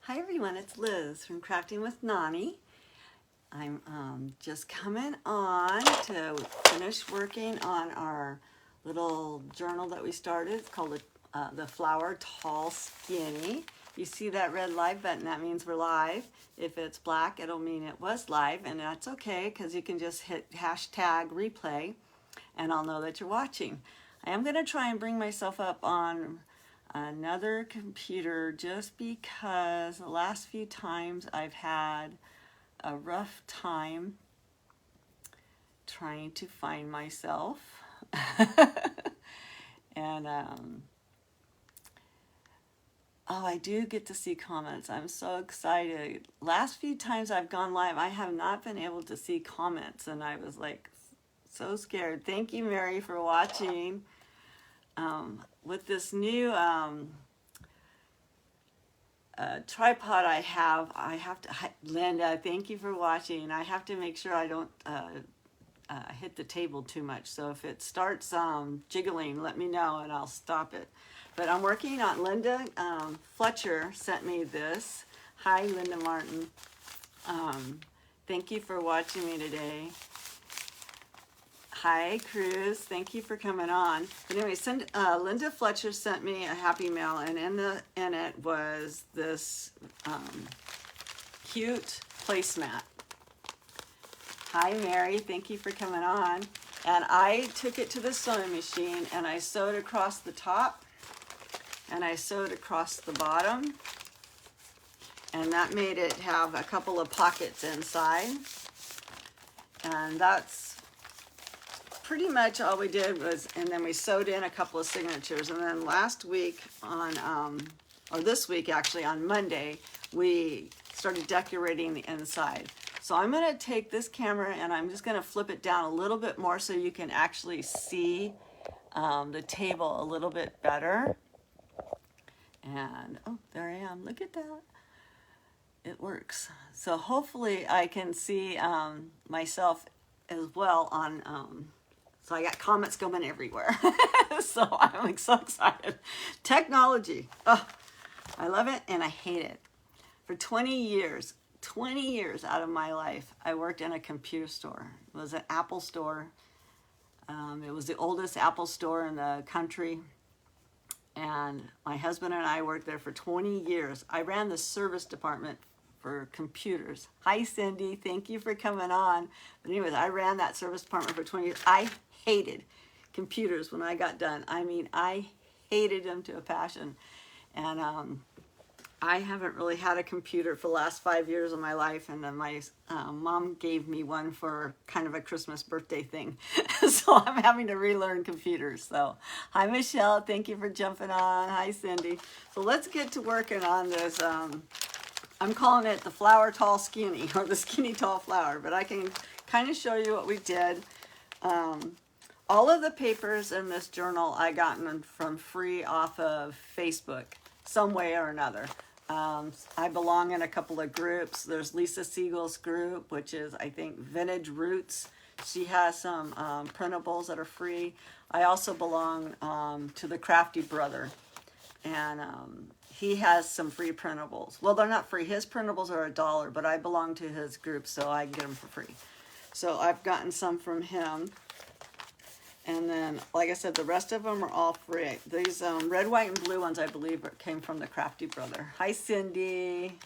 Hi everyone, it's Liz from Crafting with Nani. I'm just coming on to finish working on our little journal that we started. It's called the Flower Tall Skinny. You see that red live button, that means we're live. If it's black, it'll mean it was live, and that's okay because you can just hit hashtag replay and I'll know that you're watching. I am going to try and bring myself up on another computer just because the last few times I've had a rough time trying to find myself. And oh, I do get to see comments. I'm so excited. Last few times I've gone live, I have not been able to see comments, and I was like so scared. Thank you, Mary, for watching. With this new tripod I have to, Linda, thank you for watching. I have to make sure I don't hit the table too much. So if it starts jiggling, let me know and I'll stop it. But I'm working on, Linda Fletcher sent me this. Hi, Linda Martin. Thank you for watching me today. Hi, Cruz. Thank you for coming on. But anyway, Linda Fletcher sent me a happy mail, and in it was this cute placemat. Hi, Mary. Thank you for coming on. And I took it to the sewing machine, and I sewed across the top, and I sewed across the bottom, and that made it have a couple of pockets inside. And that's pretty much all we did was, and then we sewed in a couple of signatures. And then last week on, or this week actually on Monday, we started decorating the inside. So I'm gonna take this camera and I'm just gonna flip it down a little bit more so you can actually see the table a little bit better. And, oh, there I am, look at that. It works. So hopefully I can see myself as well on, so I got comments going everywhere. So I'm like so excited. Technology, oh, I love it and I hate it. For 20 years out of my life, I worked in a computer store. It was an Apple store. It was the oldest Apple store in the country. And my husband and I worked there for 20 years. I ran the service department for computers. Hi, Cindy. Thank you for coming on. But anyways, I ran that service department for 20 years. I hated computers when I got done. I mean, I hated them to a passion. And I haven't really had a computer for the last 5 years of my life. And then my mom gave me one for kind of a Christmas birthday thing. So I'm having to relearn computers. So hi, Michelle. Thank you for jumping on. Hi, Cindy. So let's get to working on this. I'm calling it the Flower Tall Skinny, or the Skinny Tall Flower, but I can kind of show you what we did. All of the papers in this journal I gotten from free off of Facebook, some way or another. I belong in a couple of groups. There's Lisa Siegel's group, which is, I think, Vintage Roots. She has some printables that are free. I also belong to the Crafty Brother, and he has some free printables. Well, they're not free. His printables are $1, but I belong to his group, so I get them for free. So I've gotten some from him. And then, like I said, the rest of them are all free. These red, white, and blue ones, I believe, came from the Crafty Brother. Hi, Cindy.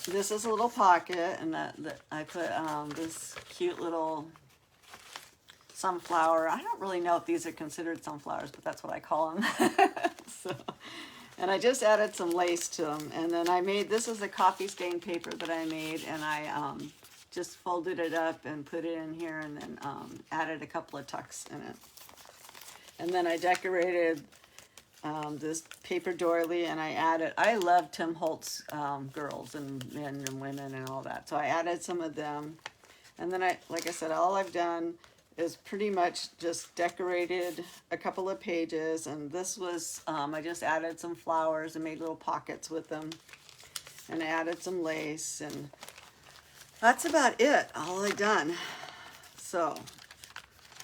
This is a little pocket, and that I put this cute little sunflower. I don't really know if these are considered sunflowers, but that's what I call them. So, and I just added some lace to them. And then I made, this is a coffee stain paper that I made, and I just folded it up and put it in here, and then added a couple of tucks in it. And then I decorated this paper doily, and I love Tim Holtz girls and men and women and all that. So I added some of them. And then like I said, all I've done is pretty much just decorated a couple of pages. And this was, I just added some flowers and made little pockets with them. And I added some lace, and that's about it, all I've done. So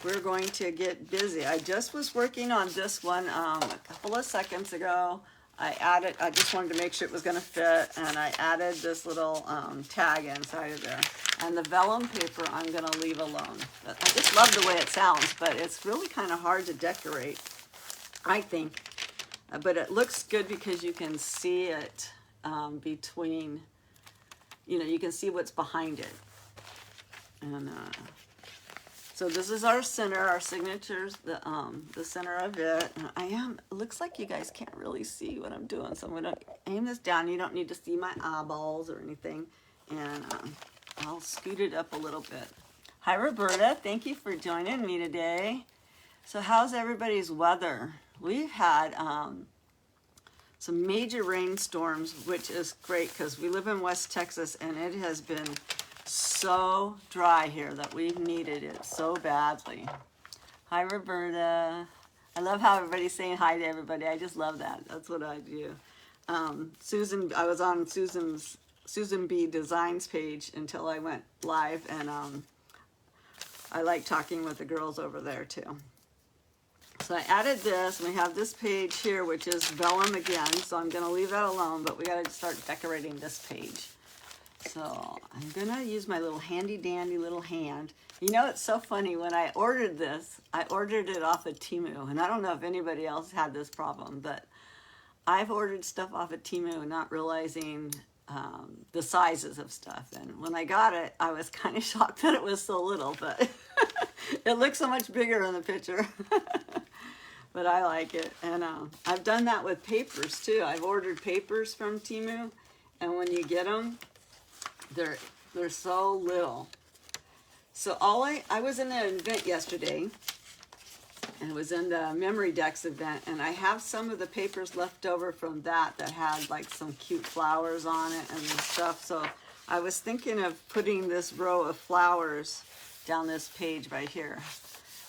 we're going to get busy. I just was working on this one a couple of seconds ago. I just wanted to make sure it was going to fit, and I added this little tag inside of there. And the vellum paper I'm going to leave alone. I just love the way it sounds, but it's really kind of hard to decorate, I think. But it looks good because you can see it between, you know, you can see what's behind it. And so this is our center, our signatures, the center of it. And it looks like you guys can't really see what I'm doing, so I'm gonna aim this down. You don't need to see my eyeballs or anything. And I'll scoot it up a little bit. Hi, Roberta, thank you for joining me today. So how's everybody's weather? We've had some major rainstorms, which is great because we live in West Texas and it has been so dry here that we've needed it so badly. Hi, Roberta. I love how everybody's saying hi to everybody. I just love that. That's what I do. Susan, I was on Susan B. Designs page until I went live, and I like talking with the girls over there too. So I added this, and we have this page here, which is vellum again, so I'm going to leave that alone, but we got to start decorating this page. So I'm gonna use my little handy dandy little hand. You know, it's so funny, when I ordered this, I ordered it off of Temu, and I don't know if anybody else had this problem, but I've ordered stuff off of Temu not realizing the sizes of stuff. And when I got it, I was kind of shocked that it was so little, but it looks so much bigger in the picture. But I like it. And I've done that with papers too. I've ordered papers from Temu, and when you get them, they're so little. So I was in an event yesterday, and it was in the Memory Decks event, and I have some of the papers left over from that had like some cute flowers on it and stuff. So I was thinking of putting this row of flowers down this page right here.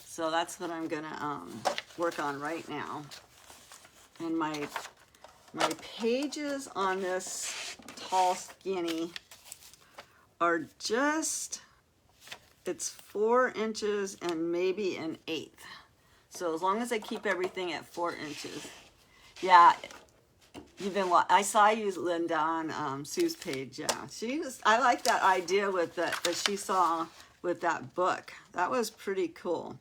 So that's what I'm gonna work on right now. And my pages on this tall skinny are just, it's 4 inches and maybe an eighth. So as long as I keep everything at 4 inches. Yeah, I saw you, Linda, on Sue's page. Yeah, I like that idea with that she saw with that book. That was pretty cool.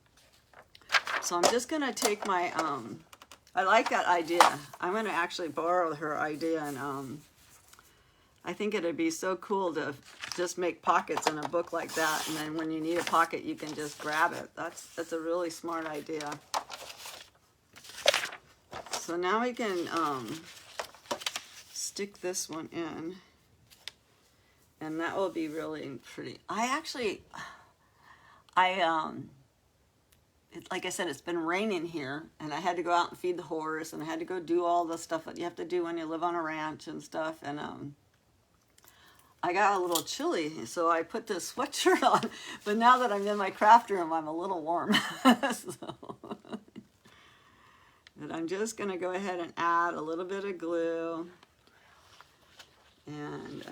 So I'm just gonna take my, I like that idea. I'm gonna actually borrow her idea, and I think it'd be so cool to just make pockets in a book like that, and then when you need a pocket, you can just grab it. That's a really smart idea. So now we can stick this one in, and that will be really pretty. Like I said, it's been raining here, and I had to go out and feed the horse, and I had to go do all the stuff that you have to do when you live on a ranch and stuff, and I got a little chilly, so I put this sweatshirt on, but now that I'm in my craft room, I'm a little warm. But I'm just gonna go ahead and add a little bit of glue, and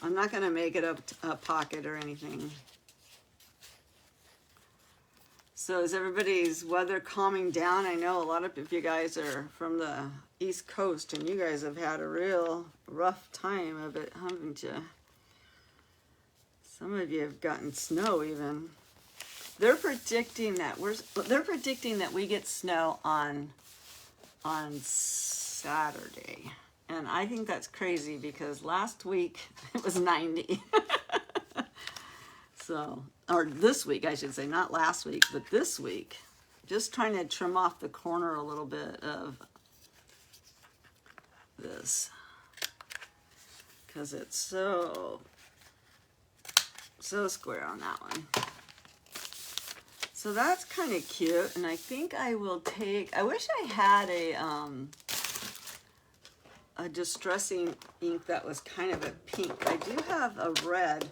I'm not gonna make it a pocket or anything. So is everybody's weather calming down? I know a lot of you guys are from the East Coast, and you guys have had a real rough time of it, haven't you? Some of you have gotten snow even. They're predicting that we get snow on Saturday. And I think that's crazy because last week it was 90. So, or this week, I should say, not last week, but this week. Just trying to trim off the corner a little bit of this, because it's so square on that one. So that's kind of cute, and I think I will take, I wish I had a distressing ink that was kind of a pink. I do have a red,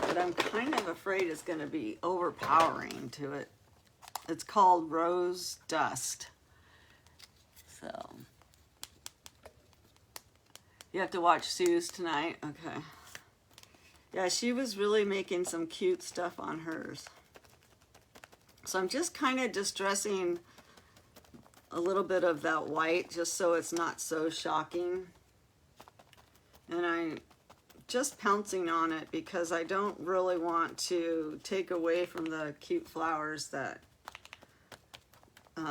but I'm kind of afraid it's going to be overpowering to it. It's called Rose Dust. So you have to watch Sue's tonight. Okay. Yeah, she was really making some cute stuff on hers. So I'm just kind of distressing a little bit of that white just so it's not so shocking. And I'm just pouncing on it because I don't really want to take away from the cute flowers that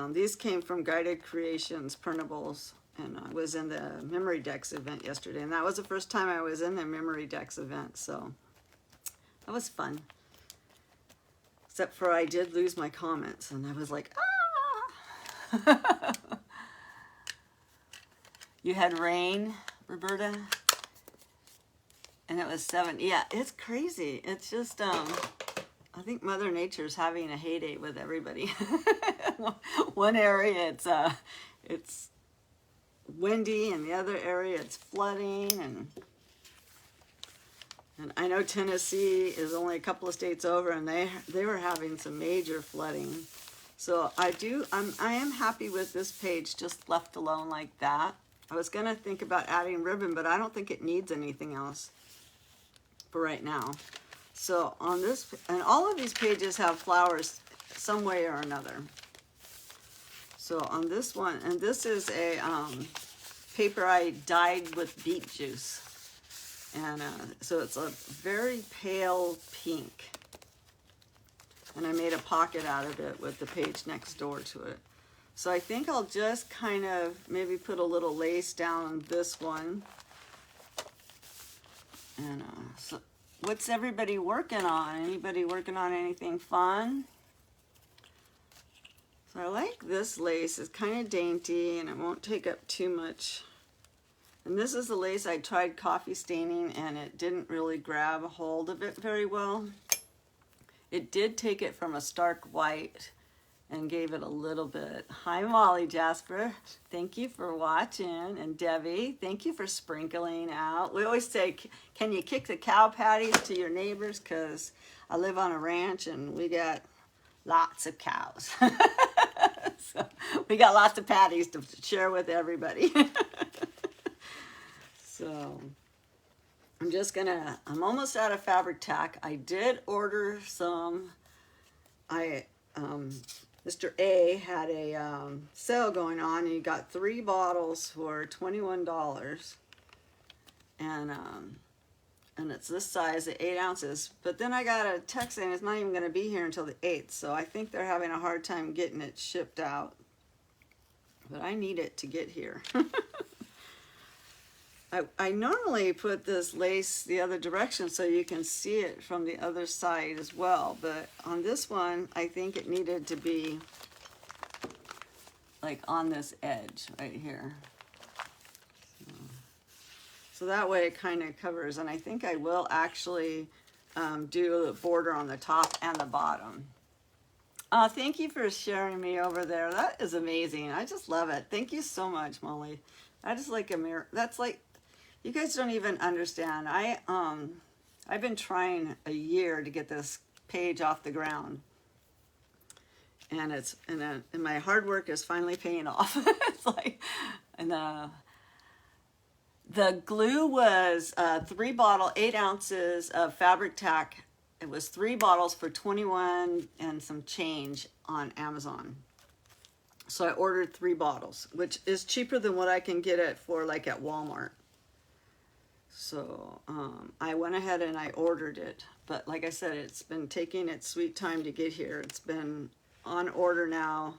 these came from Guided Creations printables, and I was in the Memory Decks event yesterday, and that was the first time I was in the Memory Decks event, so that was fun. Except for I did lose my comments, and I was like, ah! You had rain, Roberta? And it was 7. Yeah, it's crazy. It's just, I think Mother Nature's having a heyday with everybody. One area it's windy, and the other area it's flooding, and I know Tennessee is only a couple of states over, and they were having some major flooding. So I am happy with this page just left alone like that. I was gonna think about adding ribbon, but I don't think it needs anything else for right now. So on this, and all of these pages have flowers some way or another. So on this one, and this is a paper I dyed with beet juice. And so it's a very pale pink. And I made a pocket out of it with the page next door to it. So I think I'll just kind of maybe put a little lace down on this one. And so what's everybody working on? Anybody working on anything fun? So I like this lace. It's kind of dainty and it won't take up too much. And this is the lace I tried coffee staining, and it didn't really grab a hold of it very well. It did take it from a stark white and gave it a little bit. Hi Molly Jasper, thank you for watching. And Debbie, thank you for sprinkling out. We always say, can you kick the cow patties to your neighbors? Because I live on a ranch and we got lots of cows. So we got lots of patties to share with everybody. So I'm almost out of fabric tack. I did order some. Mr. A had a sale going on, and he got 3 bottles for $21. And it's this size at 8 ounces. But then I got a text saying it's not even going to be here until the 8th. So I think they're having a hard time getting it shipped out. But I need it to get here. I normally put this lace the other direction so you can see it from the other side as well, but on this one I think it needed to be like on this edge right here. So that way it kind of covers, and I think I will actually do the border on the top and the bottom. Thank you for sharing me over there. That is amazing. I just love it. Thank you so much, Molly. I just like a mirror. That's like, you guys don't even understand. I've been trying a year to get this page off the ground, and my hard work is finally paying off. It's like, and the glue was 3 bottle, 8 ounces of fabric tack. It was 3 bottles for 21 and some change on Amazon. So I ordered 3 bottles, which is cheaper than what I can get it for, like at Walmart. So I went ahead and I ordered it, but like I said, it's been taking its sweet time to get here. It's been on order now,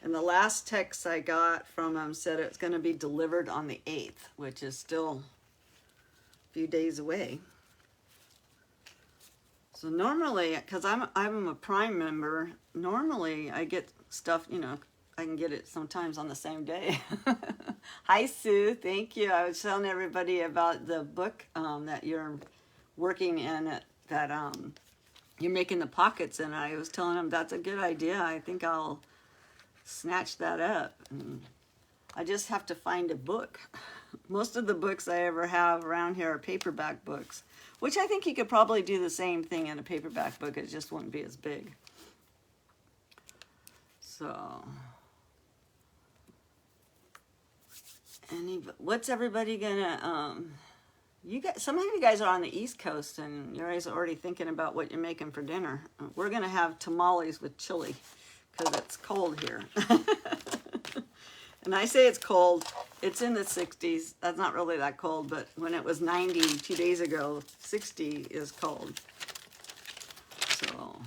and the last text I got from them said it's going to be delivered on the 8th, which is still a few days away. So normally, because I'm a Prime member, normally I get stuff, you know, I can get it sometimes on the same day. Hi Sue, thank you. I was telling everybody about the book that you're working in, that you're making the pockets, and I was telling them that's a good idea. I think I'll snatch that up. And I just have to find a book. Most of the books I ever have around here are paperback books, which I think you could probably do the same thing in a paperback book. It just wouldn't be as big. So, what's everybody gonna, you guys, some of you guys are on the East Coast and you guys are already thinking about what you're making for dinner. We're gonna have tamales with chili because it's cold here. And I say it's cold. It's in the 60s. That's not really that cold, but when it was 90 2 days ago, 60 is cold. So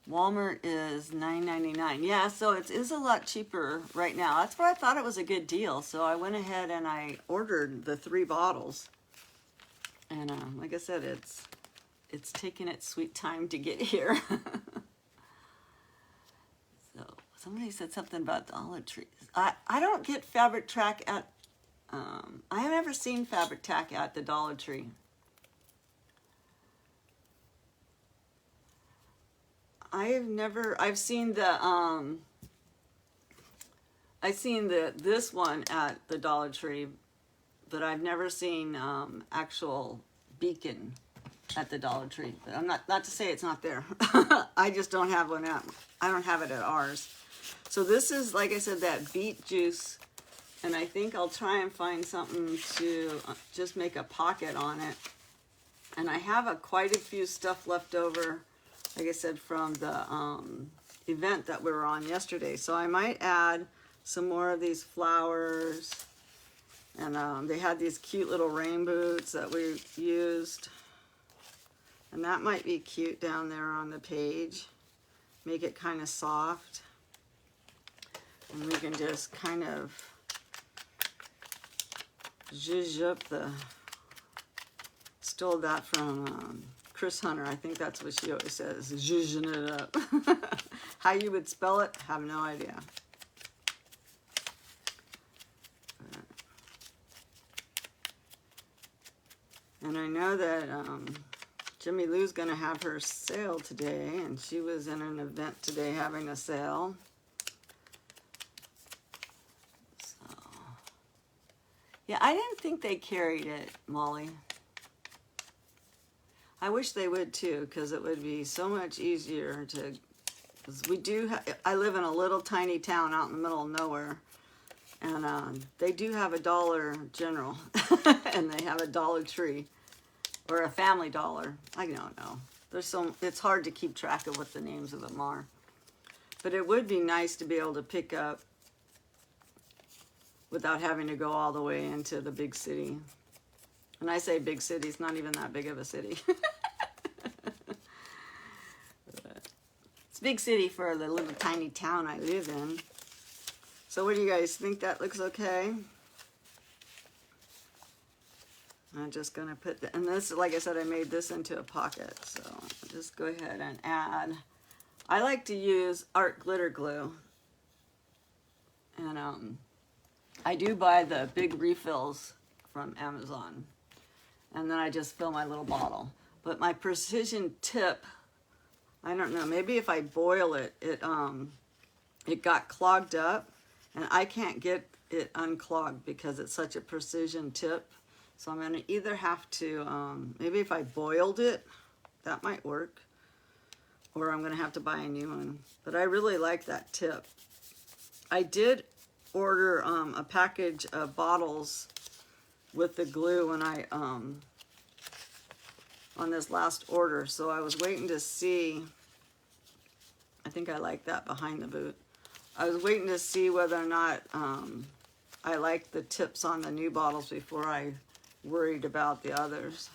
Walmart is $9.99. Yeah, so it is a lot cheaper right now. That's why I thought it was a good deal. So I went ahead and I ordered the 3 bottles. And like I said, it's taking its sweet time to get here. So somebody said something about Dollar Tree. I don't get Fabric Tack at, I have never seen Fabric Tack at the Dollar Tree. I've seen this one at the Dollar Tree, but I've never seen actual Beacon at the Dollar Tree. But I'm not to say it's not there. I just don't have one I don't have it at ours. So this is, like I said, that beet juice, and I think I'll try and find something to just make a pocket on it. And I have quite a few stuff left over, like I said, from the event that we were on yesterday. So I might add some more of these flowers. And they had these cute little rain boots that we used. And that might be cute down there on the page. Make it kind of soft. And we can just kind of zhuzh up the... Stole that from Chris Hunter. I think that's what she always says, zhuzhing it up. How you would spell it, have no idea. And I know that Jimmy Lou's going to have her sale today, and she was in an event today having a sale. So, yeah, I didn't think they carried it, Molly. I wish they would too, because it would be so much easier to, because we do, I live in a little tiny town out in the middle of nowhere, and they do have a Dollar General, and they have a Dollar Tree, or a Family Dollar. I don't know. It's hard to keep track of what the names of them are. But it would be nice to be able to pick up without having to go all the way into the big city. And I say big city, it's not even that big of a city. It's a big city for the little tiny town I live in. So what do you guys think? That looks okay? I'm just gonna put and this, like I said, I made this into a pocket. So I'll just go ahead and add. I like to use art glitter glue. And I do buy the big refills from Amazon. And then I just fill my little bottle. But my precision tip, I don't know, maybe if I boil it, it got clogged up, and I can't get it unclogged because it's such a precision tip. So I'm gonna either have to, maybe if I boiled it, that might work, or I'm gonna have to buy a new one. But I really like that tip. I did order a package of bottles with the glue when I on this last order, so I was waiting to see. I think I like that behind the boot. I was waiting to see whether or not I liked the tips on the new bottles before I worried about the others.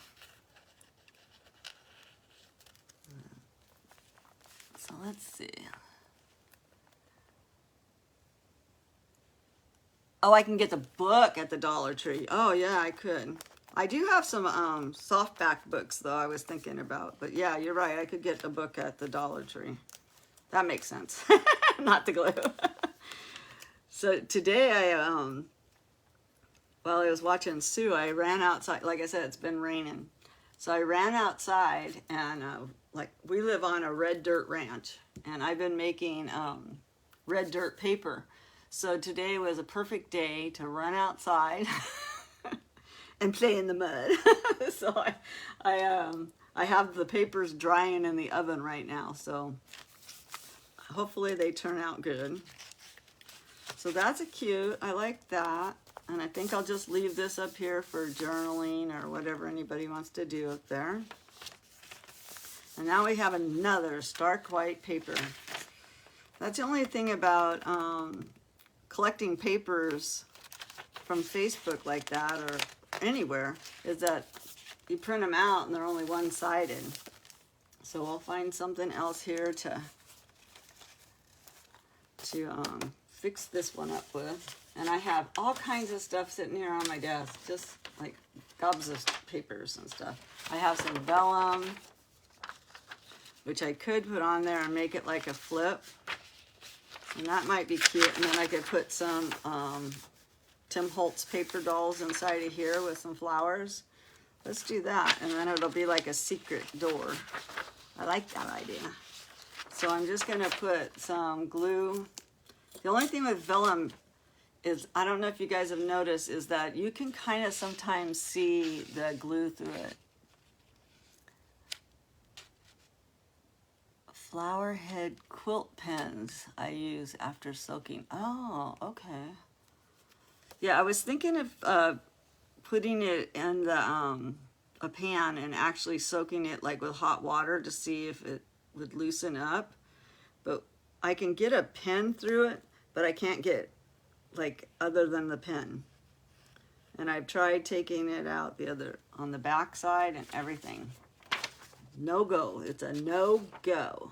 So let's see. Oh, I can get the book at the Dollar Tree. Oh, yeah, I could. I do have some softback books, though, I was thinking about. But, yeah, you're right. I could get the book at the Dollar Tree. That makes sense. Not the glue. So, today, while I was watching Sue, I ran outside. Like I said, it's been raining. So, I ran outside, and, we live on a red dirt ranch. And I've been making red dirt paper. So today was a perfect day to run outside and play in the mud. So I have the papers drying in the oven right now. So hopefully they turn out good. So that's a cute. I like that. And I think I'll just leave this up here for journaling or whatever anybody wants to do up there. And now we have another stark white paper. That's the only thing about collecting papers from Facebook like that or anywhere, is that you print them out and they're only one-sided. So we'll find something else here to fix this one up with. And I have all kinds of stuff sitting here on my desk, just like gobs of papers and stuff. I have some vellum, which I could put on there and make it like a flip. And that might be cute. And then I could put some Tim Holtz paper dolls inside of here with some flowers. Let's do that. And then it'll be like a secret door. I like that idea. So I'm just going to put some glue. The only thing with vellum is, I don't know if you guys have noticed, is that you can kind of sometimes see the glue through it. Flower head quilt pens I use after soaking. Oh, okay. Yeah, I was thinking of putting it in the a pan and actually soaking it like with hot water to see if it would loosen up. But I can get a pen through it, but I can't get like other than the pen. And I've tried taking it out the other on the back side and everything. No go. It's a no go.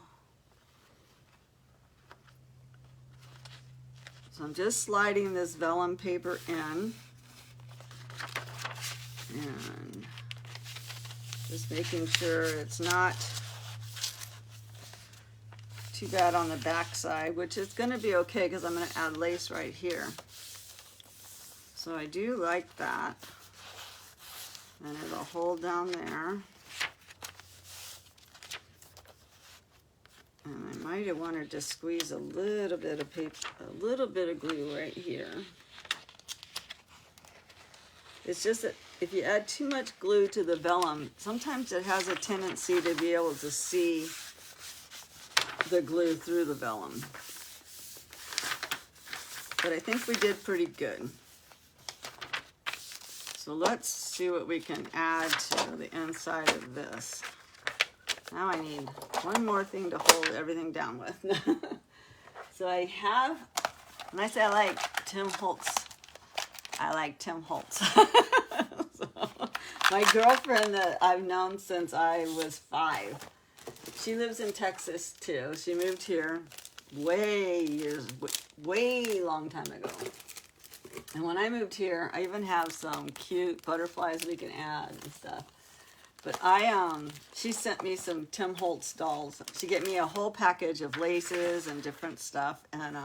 So I'm just sliding this vellum paper in and just making sure it's not too bad on the back side, which is going to be okay because I'm going to add lace right here. So I do like that. And it'll hold down there. And I might have wanted to squeeze a little bit of paper, a little bit of glue right here. It's just that if you add too much glue to the vellum, sometimes it has a tendency to be able to see the glue through the vellum. But I think we did pretty good. So let's see what we can add to the inside of this. Now I need one more thing to hold everything down with. So I have, when I say I like Tim Holtz, I like Tim Holtz. So, my girlfriend that I've known since I was 5, she lives in Texas too. She moved here way long time ago. And when I moved here, I even have some cute butterflies we can add and stuff. But she sent me some Tim Holtz dolls. She gave me a whole package of laces and different stuff. And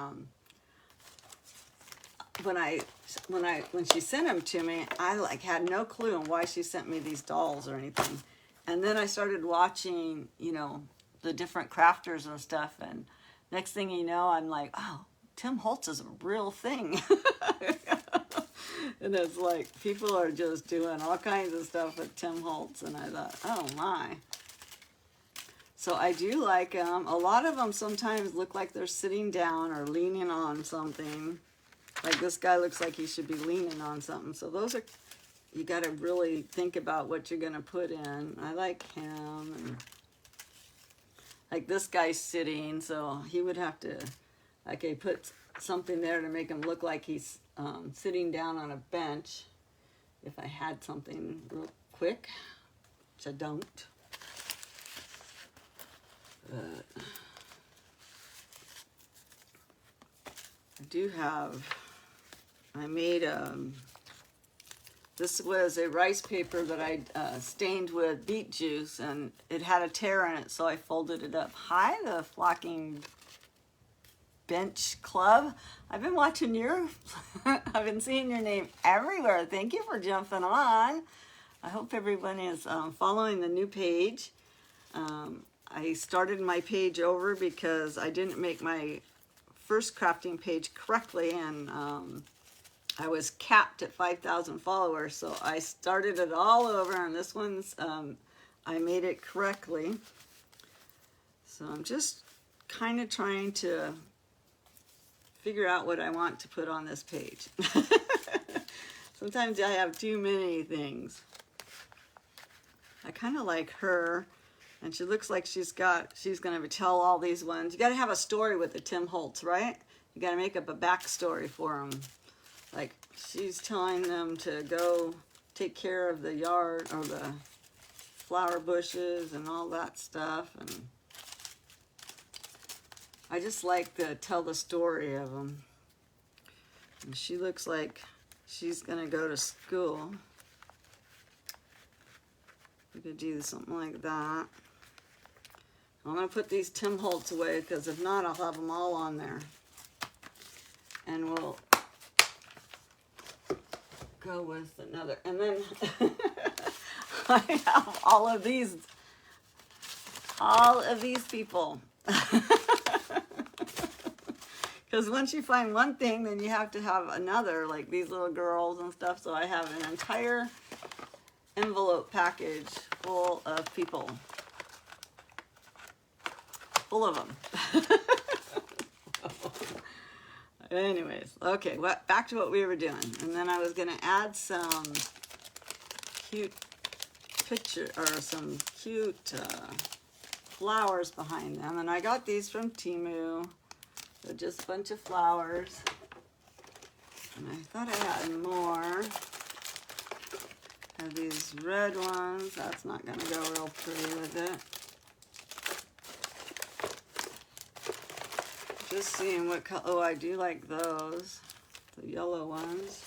when she sent them to me, I like had no clue on why she sent me these dolls or anything. And then I started watching, you know, the different crafters and stuff. And next thing you know, I'm like, oh, Tim Holtz is a real thing. And it's like people are just doing all kinds of stuff with Tim Holtz. And I thought, oh my. So I do like them. A lot of them sometimes look like they're sitting down or leaning on something. Like this guy looks like he should be leaning on something. So those are, you got to really think about what you're going to put in. I like him. And like this guy's sitting, so he would have to, okay, put something there to make him look like he's sitting down on a bench. If I had something real quick, which I don't. But I do have, I made, this was a rice paper that I stained with beet juice, and it had a tear in it, so I folded it up. Hi, the Flocking Bench Club. I've been watching I've been seeing your name everywhere. Thank you for jumping on. I hope everyone is following the new page. I started my page over because I didn't make my first crafting page correctly, and I was capped at 5,000 followers, so I started it all over, and this one's, I made it correctly. So I'm just kind of trying to figure out what I want to put on this page. Sometimes I have too many things. I kind of like her. And she looks like she's going to tell all these ones. You got to have a story with the Tim Holtz, right? You got to make up a backstory for them. Like she's telling them to go take care of the yard or the flower bushes and all that stuff. And I just like to tell the story of them. And she looks like she's going to go to school. We could do something like that. I'm going to put these Tim Holtz away because if not, I'll have them all on there. And we'll go with another. And then I have all of these people. Because once you find one thing, then you have to have another, like these little girls and stuff. So I have an entire envelope package full of people. Full of them. Anyways, okay, back to what we were doing. And then I was going to add some cute picture, or some cute flowers behind them. And I got these from Temu. They're just a bunch of flowers. And I thought I had more. I have these red ones. That's not going to go real pretty with it. Just seeing what color. Oh, I do like those. The yellow ones.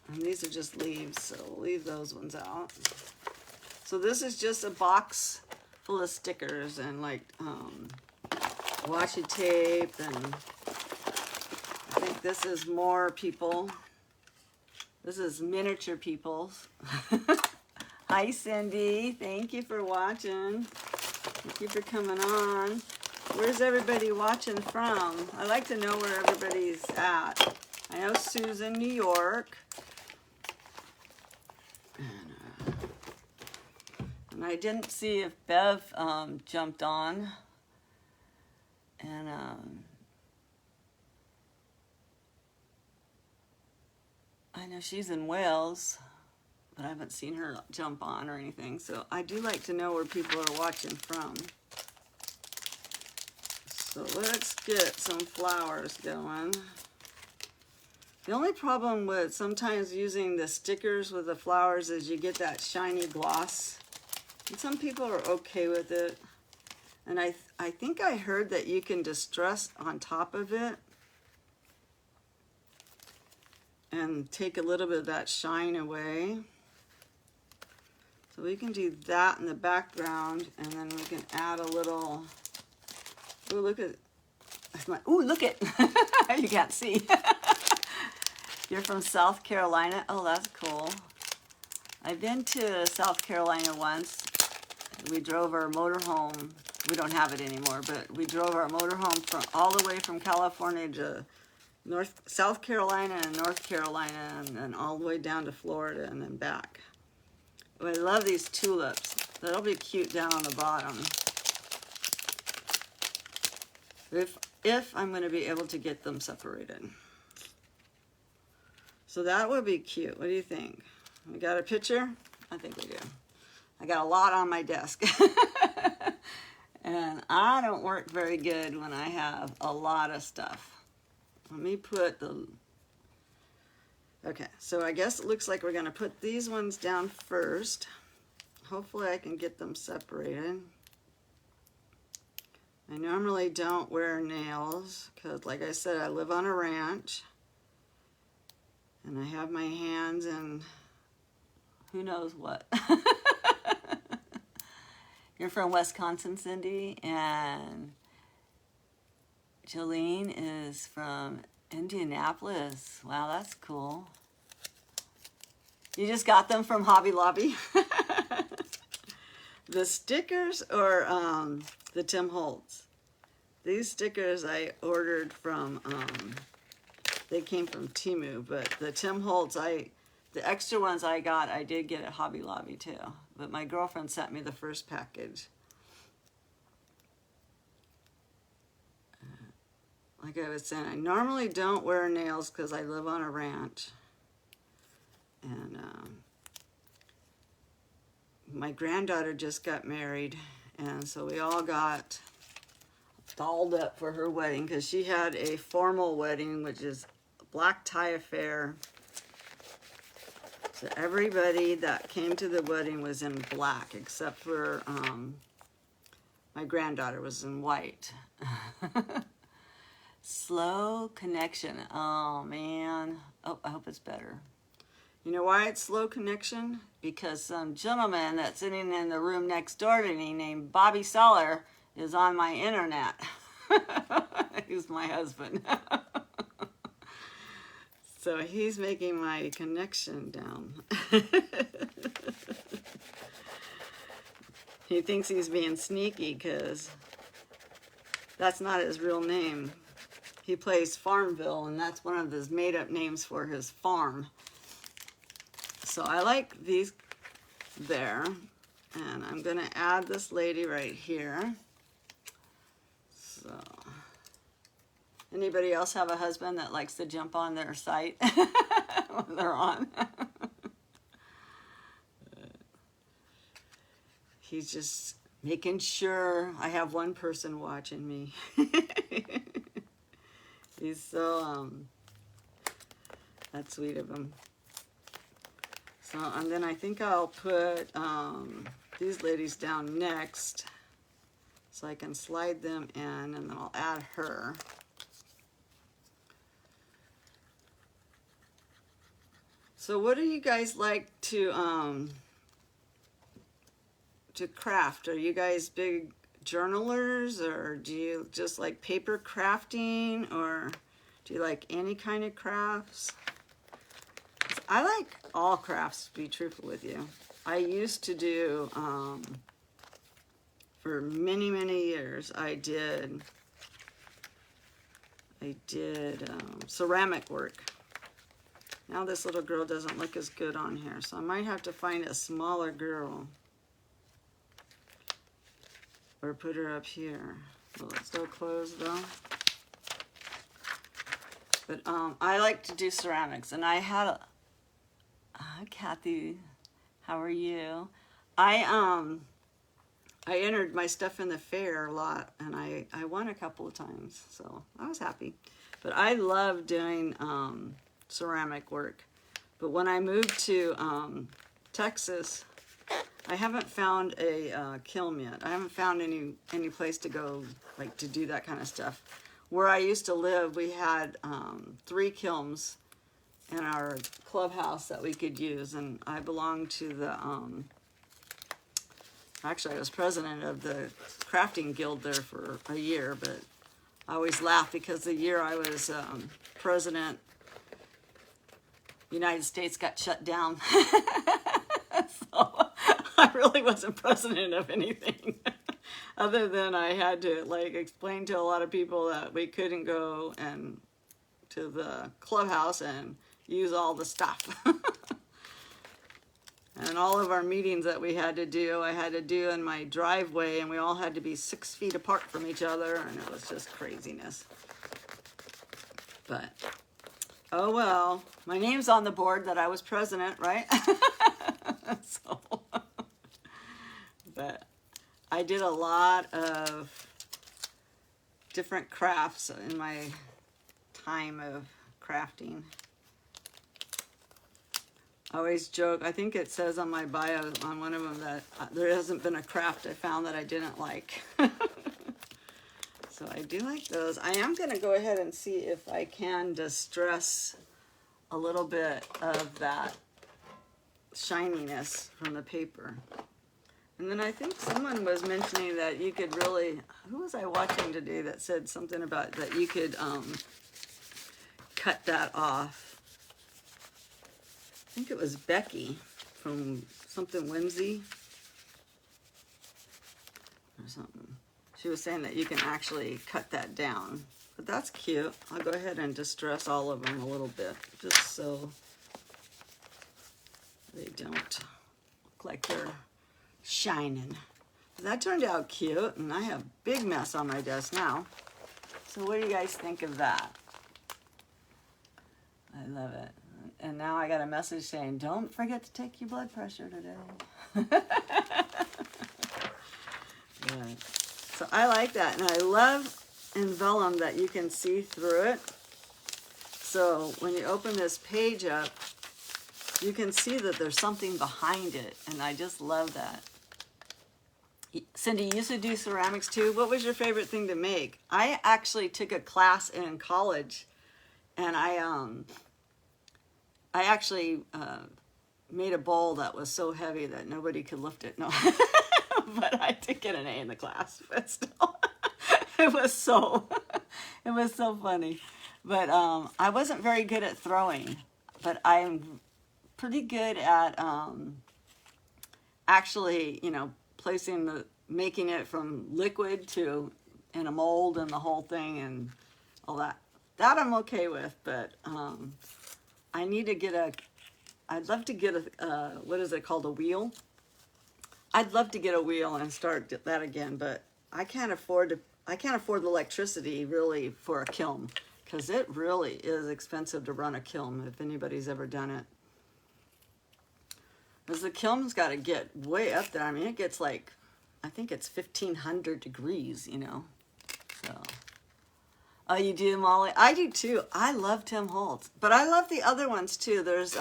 And these are just leaves, so we'll leave those ones out. So this is just a box full of stickers and like washi tape, and I think this is more people. This is miniature people. Hi Cindy, thank you for watching. Thank you for coming on. Where's everybody watching from? I like to know where everybody's at. I know Sue's in New York. And I didn't see if Bev jumped on. And I know she's in Wales, but I haven't seen her jump on or anything. So I do like to know where people are watching from. So let's get some flowers going. The only problem with sometimes using the stickers with the flowers is you get that shiny gloss. And some people are okay with it. And I think I heard that you can distress on top of it and take a little bit of that shine away. So we can do that in the background, and then we can add a little, ooh, look at, ooh, look at, you can't see. You're from South Carolina? Oh, that's cool. I've been to South Carolina once. We drove our motorhome. We don't have it anymore, but we drove our motorhome from all the way from California to South Carolina and North Carolina, and then all the way down to Florida and then back. I love these tulips. That'll be cute down on the bottom. If I'm going to be able to get them separated. So that would be cute. What do you think? We got a picture? I think we do. I got a lot on my desk. And I don't work very good when I have a lot of stuff. Let me put the... Okay, so I guess it looks like we're going to put these ones down first. Hopefully I can get them separated. I normally don't wear nails because, like I said, I live on a ranch. And I have my hands in who knows what. You're from Wisconsin, Cindy, and Jolene is from Indianapolis. Wow, that's cool. You just got them from Hobby Lobby? The stickers or the Tim Holtz? These stickers I ordered from, they came from Temu, but the Tim Holtz, the extra ones I got, I did get at Hobby Lobby too. But my girlfriend sent me the first package. Like I was saying, I normally don't wear nails because I live on a ranch. And my granddaughter just got married, and so we all got dolled up for her wedding because she had a formal wedding, which is a black tie affair. So everybody that came to the wedding was in black, except for my granddaughter was in white. Slow connection. Oh, man. Oh, I hope it's better. You know why it's slow connection? Because some gentleman that's sitting in the room next door to me named Bobby Seller is on my internet. He's my husband. So he's making my connection down. He thinks he's being sneaky because that's not his real name. He plays Farmville, and that's one of his made-up names for his farm. So I like these there, and I'm going to add this lady right here. So, anybody else have a husband that likes to jump on their site when they're on? He's just making sure I have one person watching me. He's so, that's sweet of him. So, and then I think I'll put these ladies down next so I can slide them in, and then I'll add her. So what do you guys like to craft? Are you guys big journalers, or do you just like paper crafting, or do you like any kind of crafts? I like all crafts, to be truthful with you. I used to do, for many, many years, I did ceramic work. Now this little girl doesn't look as good on here, so I might have to find a smaller girl. Or put her up here. Will it still close though? But I like to do ceramics, and I had a... Hi, Kathy. How are you? I entered my stuff in the fair a lot, and I won a couple of times, so I was happy. But I love doing ceramic work. But when I moved to Texas, I haven't found a kiln yet. I haven't found any place to go like to do that kind of stuff. Where I used to live, we had 3 kilns in our clubhouse that we could use, and I belonged to the actually I was president of the crafting guild there for a year. But I always laugh because the year I was president, the United States got shut down. So I really wasn't president of anything other than I had to like explain to a lot of people that we couldn't go and to the clubhouse and use all the stuff. And all of our meetings that we had to do, I had to do in my driveway, and we all had to be 6 feet apart from each other, and it was just craziness. But, oh well, my name's on the board that I was president, right? So, but I did a lot of different crafts in my time of crafting. I always joke, I think it says on my bio on one of them that there hasn't been a craft I found that I didn't like. So I do like those. I am going to go ahead and see if I can distress a little bit of that shininess from the paper. And then I think someone was mentioning that you could really, who was I watching today that said something about that you could cut that off. I think it was Becky from something Whimsy or something. She was saying that you can actually cut that down. But that's cute. I'll go ahead and distress all of them a little bit, just so they don't look like they're shining. But that turned out cute, and I have a big mess on my desk now. So what do you guys think of that? I love it. and now I got a message saying, don't forget to take your blood pressure today. Yeah. So I like that, and I love in vellum that you can see through it. So when you open this page up, you can see that there's something behind it, and I just love that. Cindy, you used to do ceramics too. What was your favorite thing to make? I actually took a class in college, and I actually made a bowl that was so heavy that nobody could lift it. No, but I did get an A in the class. But still, it was so funny. But I wasn't very good at throwing, but I'm pretty good at actually, you know, making it from liquid to in a mold and the whole thing and all that. That I'm okay with, but I need to get I'd love to get a, what is it called, a wheel? I'd love to get a wheel and start that again, but I can't afford the electricity really for a kiln, because it really is expensive to run a kiln if anybody's ever done it. Because the kiln's got to get way up there. I mean, it gets like, I think it's 1,500 degrees, you know. So, oh, you do, Molly? I do too. I love Tim Holtz, but I love the other ones too. There's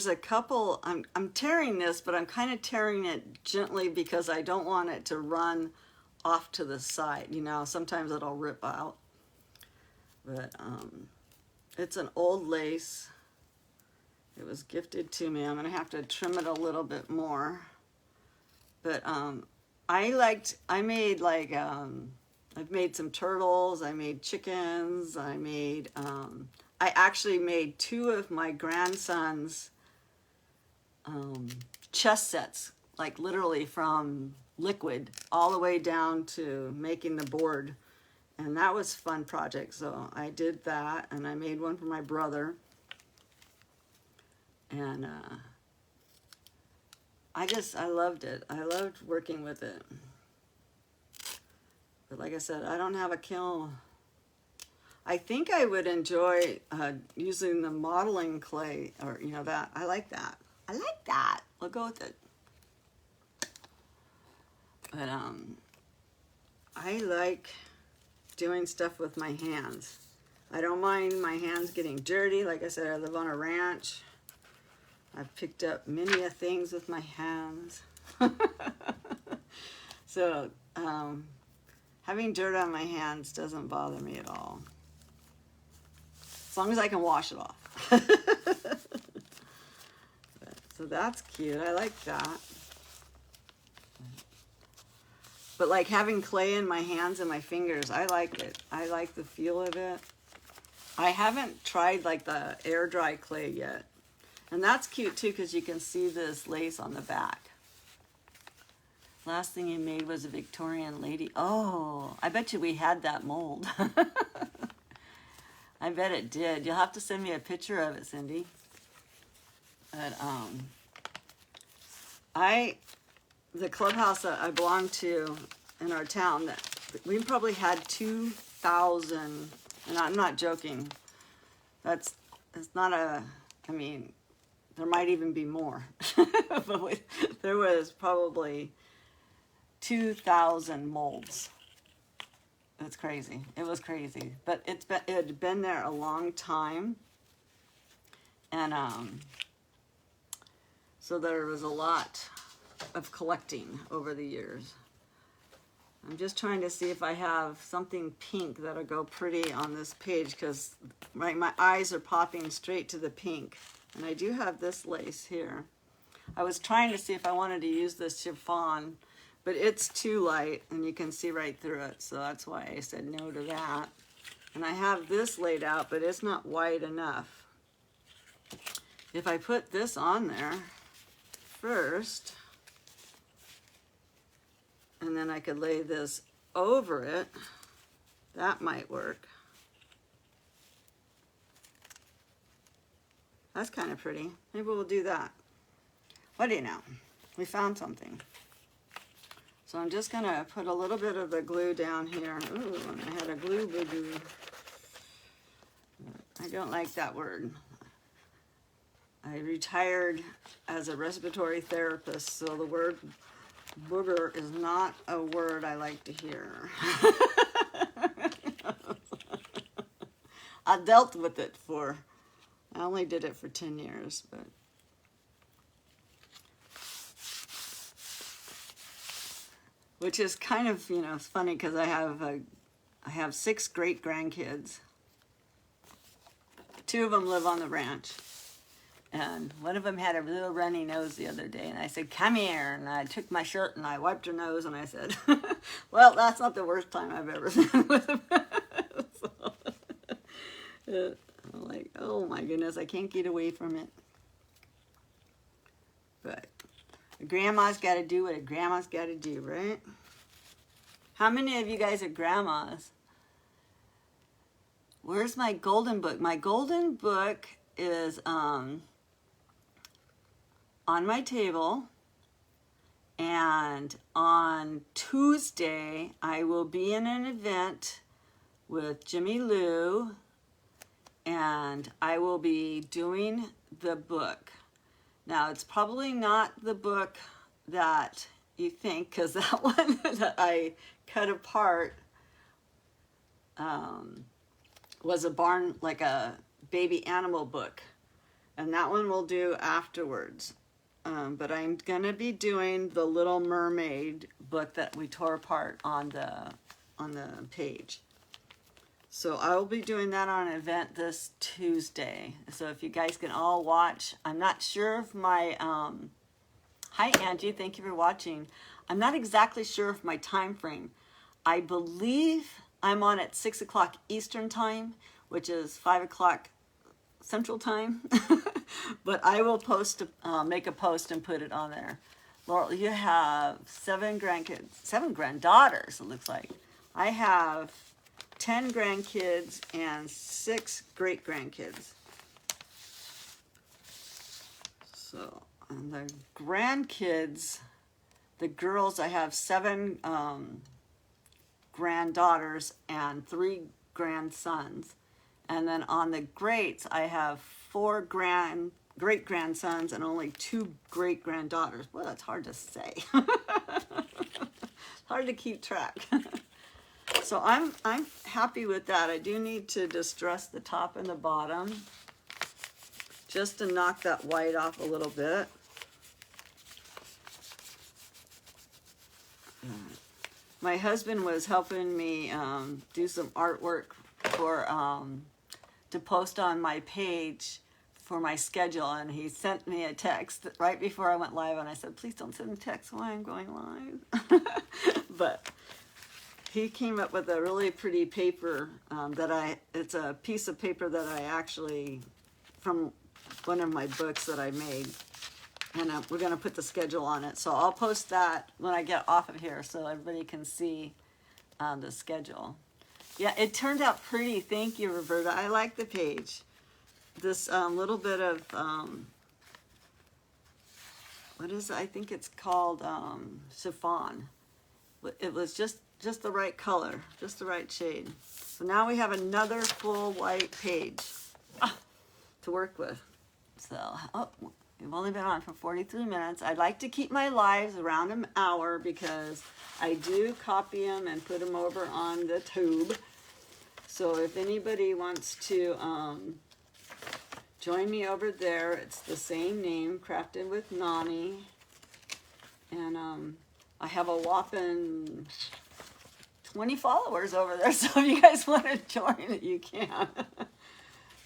a couple. I'm tearing this, but I'm kind of tearing it gently because I don't want it to run off to the side. You know, sometimes it'll rip out. But it's an old lace. It was gifted to me. I'm gonna have to trim it a little bit more. But I made like, I've made some turtles, I made chickens, I actually made 2 of my grandsons' chess sets, like literally from liquid all the way down to making the board. And that was a fun project. So I did that, and I made one for my brother. And I loved it. I loved working with it. But like I said, I don't have a kiln. I think I would enjoy using the modeling clay, or, you know, that. I like that. I like that. We'll go with it. But I like doing stuff with my hands. I don't mind my hands getting dirty. Like I said, I live on a ranch. I've picked up many a things with my hands. So having dirt on my hands doesn't bother me at all. As long as I can wash it off. So that's cute. I like that. But like having clay in my hands and my fingers, I like it. I like the feel of it. I haven't tried like the air dry clay yet. And that's cute too, because you can see this lace on the back. Last thing you made was a Victorian lady. Oh, I bet you we had that mold. I bet it did. You'll have to send me a picture of it, Cindy. But the clubhouse that I belong to in our town, that we probably had 2,000, and I'm not joking. It's not a, I mean, there might even be more. But there was probably 2,000 molds. It's crazy. It was crazy. But it had been there a long time. And so there was a lot of collecting over the years. I'm just trying to see if I have something pink that'll go pretty on this page, because my eyes are popping straight to the pink. And I do have this lace here. I was trying to see if I wanted to use this chiffon, but it's too light and you can see right through it. So that's why I said no to that. And I have this laid out, but it's not wide enough. If I put this on there first, and then I could lay this over it, that might work. That's kind of pretty. Maybe we'll do that. What do you know? We found something. So I'm just gonna put a little bit of the glue down here. Ooh, and I had a glue boo-boo. I don't like that word. I retired as a respiratory therapist, so the word booger is not a word I like to hear. I dealt with it I only did it for 10 years, but. Which is kind of, it's funny because I have 6 great grandkids. 2 of them live on the ranch. And one of them had a little runny nose the other day, and I said, "Come here." And I took my shirt and I wiped her nose, and I said, "Well, that's not the worst time I've ever been with him." So, I'm like, oh my goodness, I can't get away from it. But a grandma's got to do what a grandma's got to do, right? How many of you guys are grandmas? Where's my golden book? My golden book is on my table, and on Tuesday I will be in an event with Jimmy Lou, and I will be doing the book. Now, it's probably not the book that you think, because that one that I cut apart was like a baby animal book, and that one we'll do afterwards. But I'm gonna be doing the Little Mermaid book that we tore apart on the page. So I will be doing that on an event this Tuesday. So if you guys can all watch, I'm not sure if my hi Angie, thank you for watching. I'm not exactly sure of my time frame. I believe I'm on at 6 o'clock Eastern time, which is 5 o'clock Central time. But I will make a post and put it on there. Laurel, you have 7 grandkids, 7 granddaughters, it looks like. I have 10 grandkids and 6 great grandkids. So, and the grandkids, the girls, I have 7 granddaughters and 3 grandsons. And then on the greats, I have 4 great-grandsons and only 2 great-granddaughters. Well, that's hard to say. Hard to keep track. So I'm happy with that. I do need to distress the top and the bottom just to knock that white off a little bit. My husband was helping me do some artwork for to post on my page for my schedule, and he sent me a text right before I went live, and I said, "Please don't send a text while I'm going live." But he came up with a really pretty paper it's a piece of paper that I actually, from one of my books that I made, and we're going to put the schedule on it. So I'll post that when I get off of here so everybody can see the schedule. Yeah, it turned out pretty. Thank you, Roberta. I like the page. This little bit of, what is it? I think it's called chiffon. It was just the right color, just the right shade. So now we have another full white page to work with. So, we've only been on for 43 minutes. I'd like to keep my lives around an hour because I do copy them and put them over on the tube. So if anybody wants to join me over there, it's the same name, Crafted with Nani. And I have a whopping 20 followers over there, so if you guys want to join it, you can.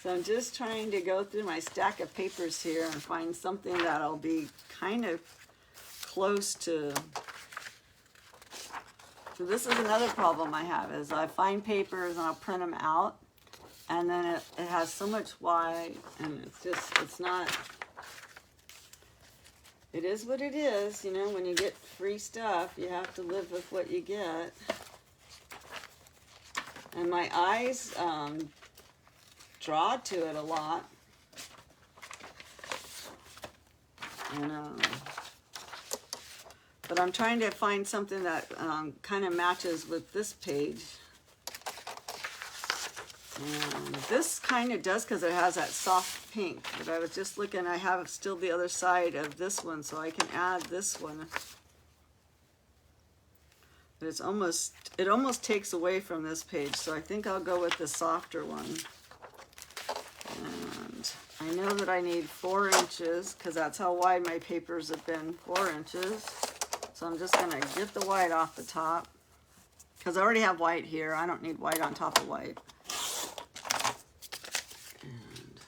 So I'm just trying to go through my stack of papers here and find something that'll be kind of close to. So this is another problem I have, is I find papers and I'll print them out, and then it has so much white, and it's not, it is what it is, you know. When you get free stuff, you have to live with what you get. And my eyes draw to it a lot. And but I'm trying to find something that kind of matches with this page. And this kind of does because it has that soft pink. But I was just looking, I have still the other side of this one, so I can add this one. But it's almost, it almost takes away from this page, so I think I'll go with the softer one. And I know that I need 4 inches because that's how wide my papers have been, 4 inches. So I'm just gonna get the white off the top because I already have white here. I don't need white on top of white. And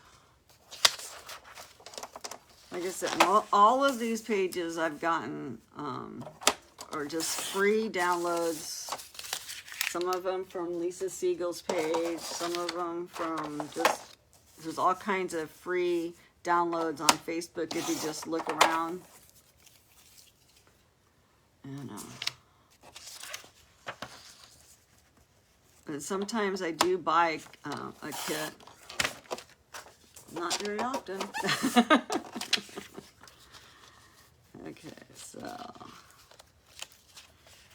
like I said, all of these pages I've gotten are just free downloads. Some of them from Lisa Siegel's page, some of them from just, there's all kinds of free downloads on Facebook if you just look around. And but sometimes I do buy a kit. Not very often. Okay, so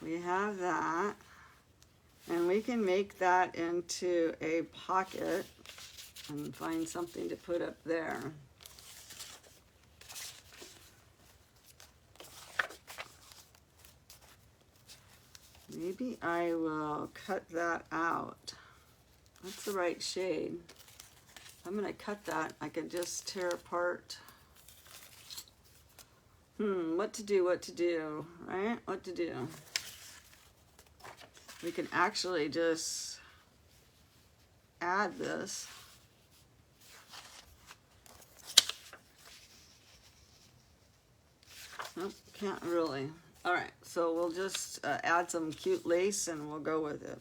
we have that. And we can make that into a pocket and find something to put up there. Maybe I will cut that out. That's the right shade. I'm going to cut that. I can just tear apart. What to do, right? What to do. We can actually just add this. Nope, can't really. All right, so we'll just add some cute lace and we'll go with it.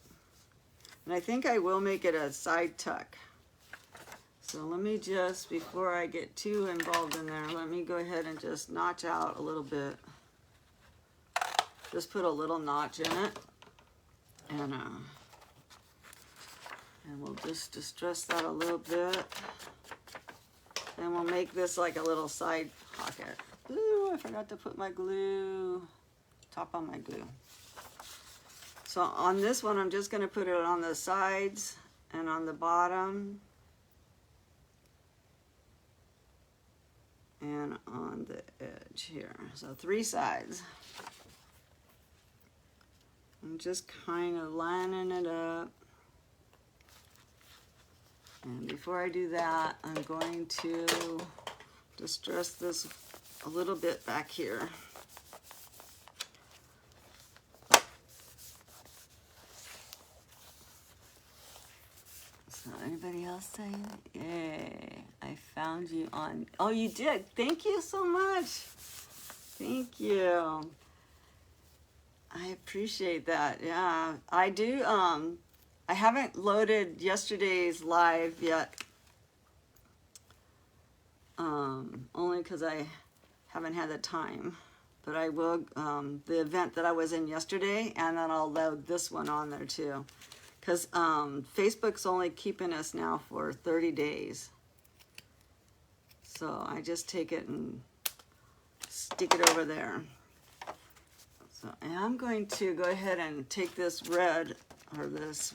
And I think I will make it a side tuck. So let me just, before I get too involved in there, let me go ahead and just notch out a little bit. Just put a little notch in it. And we'll just distress that a little bit. And we'll make this like a little side pocket. Ooh, I forgot to put my glue, top on my glue. So on this one, I'm just gonna put it on the sides and on the bottom. And on the edge here. So 3 sides. I'm just kind of lining it up. And before I do that, I'm going to distress this a little bit back here. So anybody else saying, yay, I found you on, oh, you did. Thank you so much. Thank you. I appreciate that. Yeah, I do. I haven't loaded yesterday's live yet. Only because I haven't had the time. But I will, the event that I was in yesterday, and then I'll load this one on there too. Because Facebook's only keeping us now for 30 days. So I just take it and stick it over there. So I'm going to go ahead and take this red, or this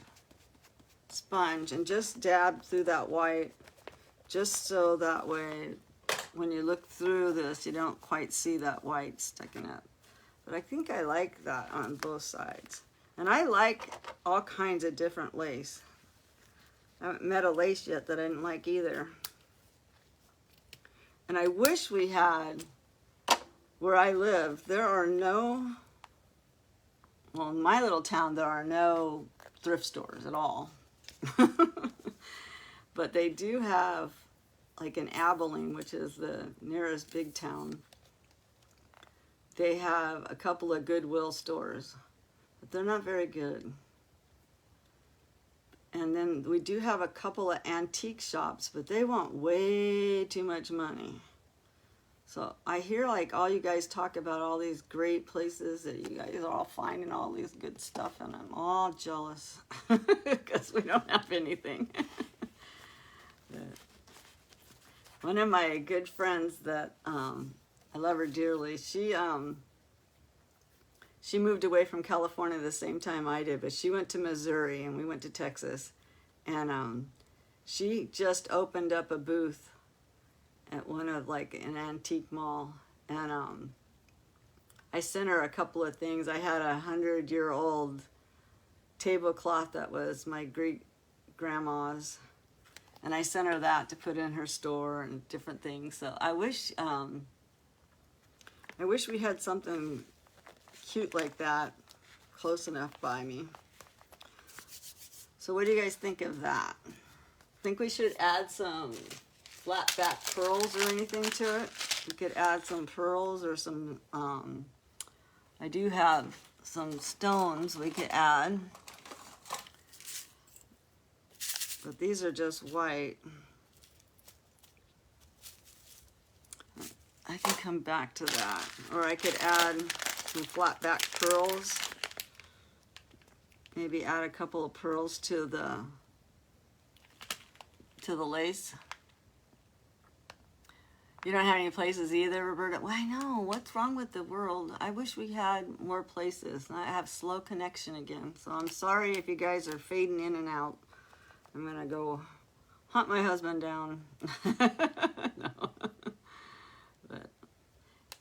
sponge, and just dab through that white, just so that way when you look through this, you don't quite see that white sticking up. But I think I like that on both sides. And I like all kinds of different lace. I haven't met a lace yet that I didn't like either. And I wish we had, where I live, there are no, well, in my little town, there are no thrift stores at all. But they do have, like in Abilene, which is the nearest big town, they have a couple of Goodwill stores. But they're not very good. And then we do have a couple of antique shops, but they want way too much money. So I hear like all you guys talk about all these great places that you guys are all finding all these good stuff, and I'm all jealous because we don't have anything. One of my good friends that I love her dearly, she moved away from California the same time I did, but she went to Missouri and we went to Texas. And she just opened up a booth at one of like an antique mall, and I sent her a couple of things. I had 100-year-old tablecloth that was my great grandma's, and I sent her that to put in her store and different things. So I wish we had something cute like that close enough by me. So what do you guys think of that? Think we should add some flat back pearls or anything to it? We could add some pearls or some, I do have some stones we could add. But these are just white. I can come back to that. Or I could add some flat back pearls. Maybe add a couple of pearls to the lace. You don't have any places either, Roberta? Well, I know. What's wrong with the world? I wish we had more places. I have slow connection again. So I'm sorry if you guys are fading in and out. I'm going to go hunt my husband down. No. But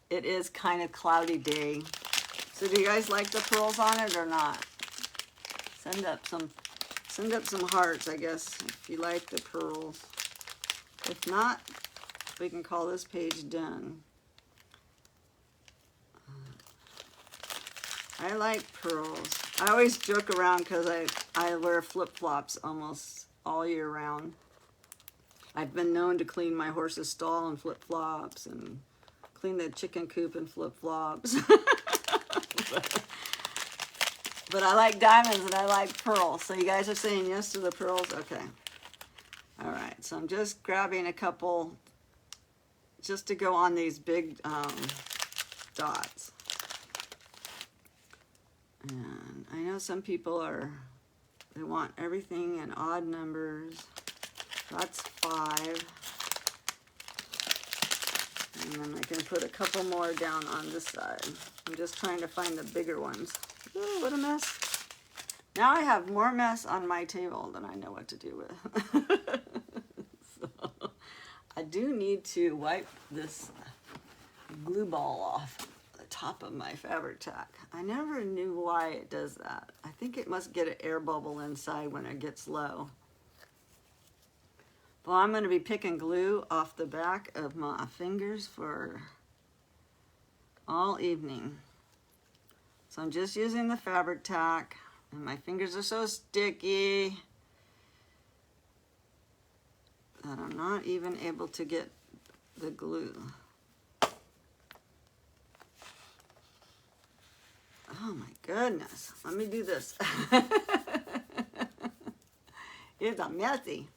it is kind of cloudy day. So do you guys like the pearls on it or not? Send up some hearts, I guess, if you like the pearls. If not, we can call this page done. I like pearls. I always joke around because I wear flip-flops almost all year round. I've been known to clean my horse's stall in flip-flops and clean the chicken coop in flip-flops. But I like diamonds and I like pearls. So you guys are saying yes to the pearls? Okay. All right. So I'm just grabbing a couple just to go on these big dots. And I know some people they want everything in odd numbers. That's 5. And then I can put a couple more down on this side. I'm just trying to find the bigger ones. Ooh, what a mess. Now I have more mess on my table than I know what to do with. So, I do need to wipe this glue ball off the top of my Fabri-Tac. I never knew why it does that. I think it must get an air bubble inside when it gets low. Well, I'm going to be picking glue off the back of my fingers for all evening. So I'm just using the Fabri-Tac, and my fingers are so sticky that I'm not even able to get the glue. Oh my goodness, let me do this. It's a messy.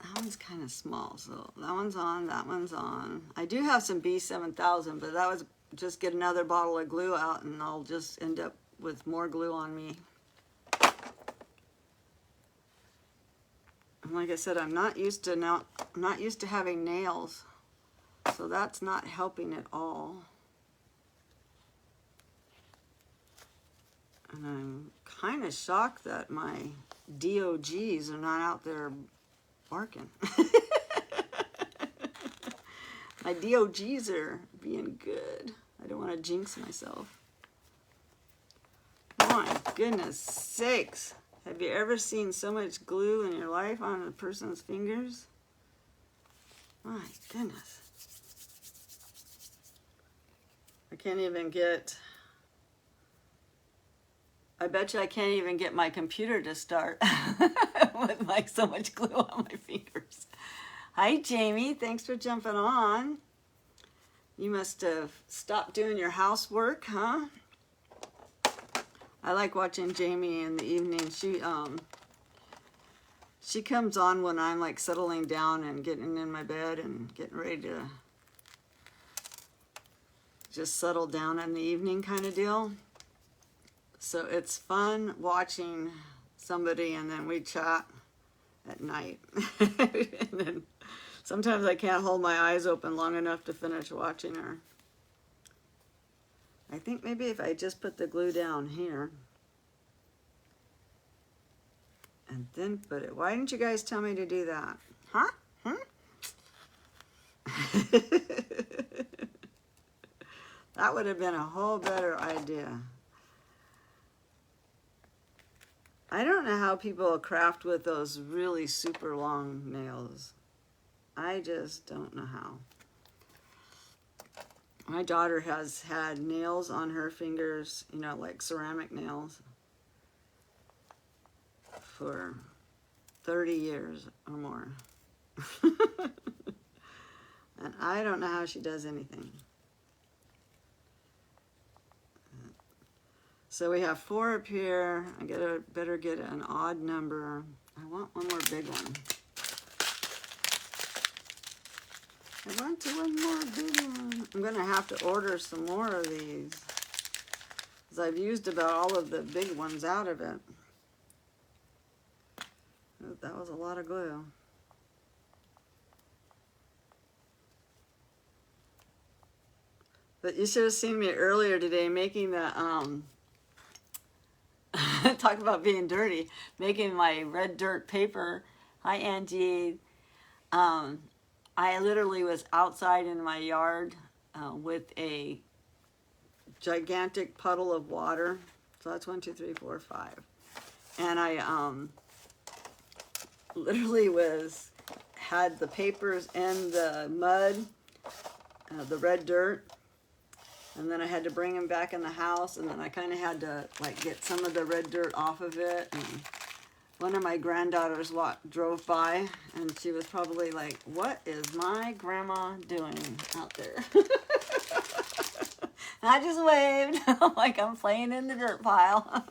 That one's kind of small, so that one's on, that one's on. I do have some B7000, but that was just get another bottle of glue out and I'll just end up with more glue on me. And like I said, I'm not used to having nails, so that's not helping at all. And I'm kind of shocked that my DOGs are not out there barking. My DOGs are being good. I don't want to jinx myself. My goodness sakes. Have you ever seen so much glue in your life on a person's fingers? My goodness. I can't even get... I bet you I can't even get my computer to start with like so much glue on my fingers. Hi Jamie, thanks for jumping on. You must have stopped doing your housework, huh? I like watching Jamie in the evening. She comes on when I'm like settling down and getting in my bed and getting ready to just settle down in the evening kind of deal. So it's fun watching somebody and then we chat at night. And then sometimes I can't hold my eyes open long enough to finish watching her. I think maybe if I just put the glue down here and then put it, why didn't you guys tell me to do that? Huh? That would have been a whole better idea. I don't know how people craft with those really super long nails. I just don't know how. My daughter has had nails on her fingers, you know, like ceramic nails, for 30 years or more. And I don't know how she does anything. So we have 4 up here. I better get an odd number. I want one more big one. I want one more big one. I'm gonna have to order some more of these, because I've used about all of the big ones out of it. Oh, that was a lot of glue. But you should have seen me earlier today making the talk about being dirty, making my red dirt paper. Hi, Angie. I literally was outside in my yard with a gigantic puddle of water. So that's 1, 2, 3, 4, 5. And I literally had the papers in the mud, the red dirt. And then I had to bring them back in the house, and then I kind of had to like get some of the red dirt off of it. And one of my granddaughters drove by, and she was probably like, "What is my grandma doing out there?" And I just waved like I'm playing in the dirt pile.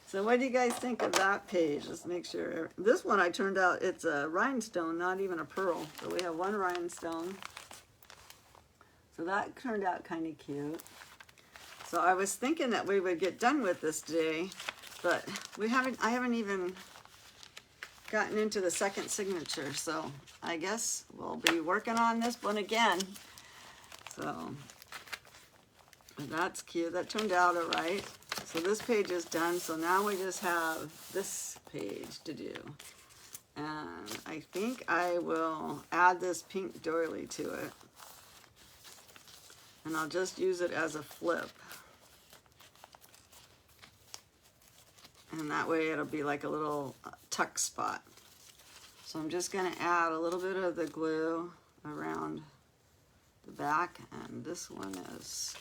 So what do you guys think of that page? Let's make sure. This one I turned out, it's a rhinestone, not even a pearl. So we have 1 rhinestone. So that turned out kind of cute. So I was thinking that we would get done with this today, but I haven't even gotten into the second signature. So I guess we'll be working on this one again. So that's cute. That turned out all right. So this page is done. So now we just have this page to do. And I think I will add this pink doily to it. And I'll just use it as a flip. And that way it'll be like a little tuck spot. So I'm just going to add a little bit of the glue around the back. And this one is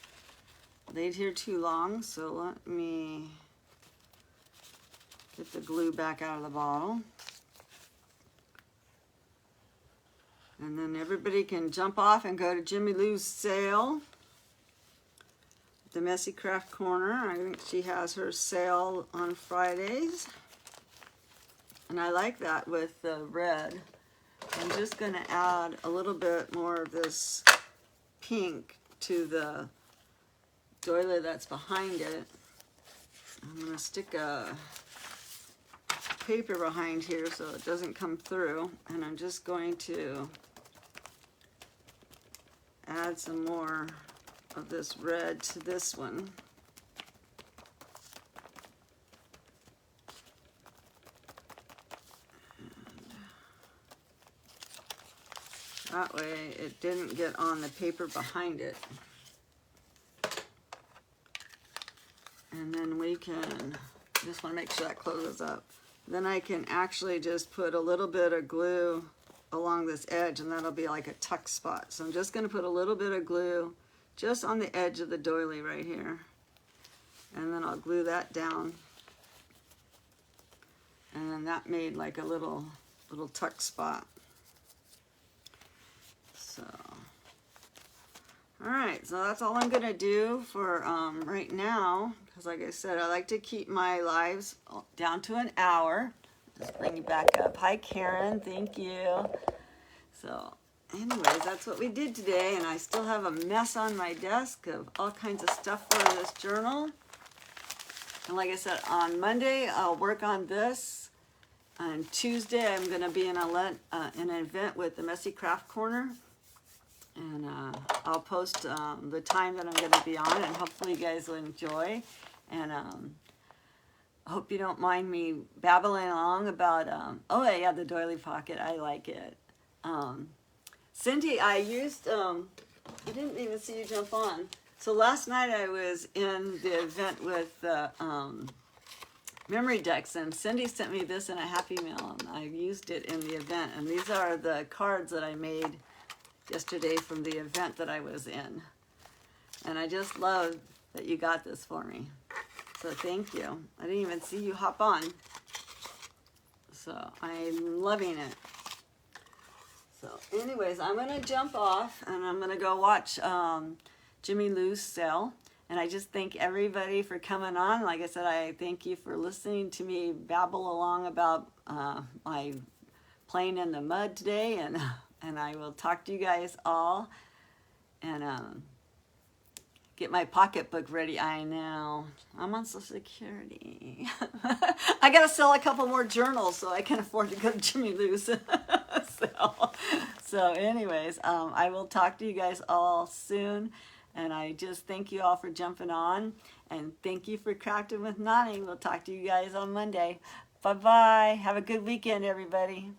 laid here too long, so let me get the glue back out of the bottle. And then everybody can jump off and go to Jimmy Lou's sale. The Messy Craft Corner. I think she has her sale on Fridays. And I like that with the red. I'm just going to add a little bit more of this pink to the doily that's behind it. I'm going to stick a paper behind here so it doesn't come through. And I'm just going to add some more of this red to this one. And that way it didn't get on the paper behind it. And then we can, just want to make sure that closes up. Then I can actually just put a little bit of glue along this edge, and that'll be like a tuck spot. So I'm just going to put a little bit of glue just on the edge of the doily right here. And then I'll glue that down. And then that made like a little tuck spot. So, all right, so that's all I'm gonna do for right now, because like I said, I like to keep my lives down to an hour. Just bring you back up. Hi, Karen, thank you. So, anyways, that's what we did today, and I still have a mess on my desk of all kinds of stuff for this journal. And like I said, on Monday, I'll work on this. On Tuesday, I'm going to be in an event with the Messy Craft Corner. And I'll post the time that I'm going to be on, and hopefully you guys will enjoy. And I hope you don't mind me babbling along about, oh yeah, the doily pocket. I like it. Cindy, I used, I didn't even see you jump on. So last night I was in the event with the memory decks, and Cindy sent me this in a Happy Mail, and I used it in the event. And these are the cards that I made yesterday from the event that I was in. And I just love that you got this for me. So thank you. I didn't even see you hop on. So I'm loving it. So anyways, I'm going to jump off and I'm going to go watch Jimmy Lou's sell. And I just thank everybody for coming on. Like I said, I thank you for listening to me babble along about my playing in the mud today. And I will talk to you guys all. And get my pocketbook ready. I know. I'm on Social Security. I got to sell a couple more journals so I can afford to go to Jimmy Lou's sale. So anyways, I will talk to you guys all soon. And I just thank you all for jumping on. And thank you for Crafting with Nani. We'll talk to you guys on Monday. Bye-bye. Have a good weekend, everybody.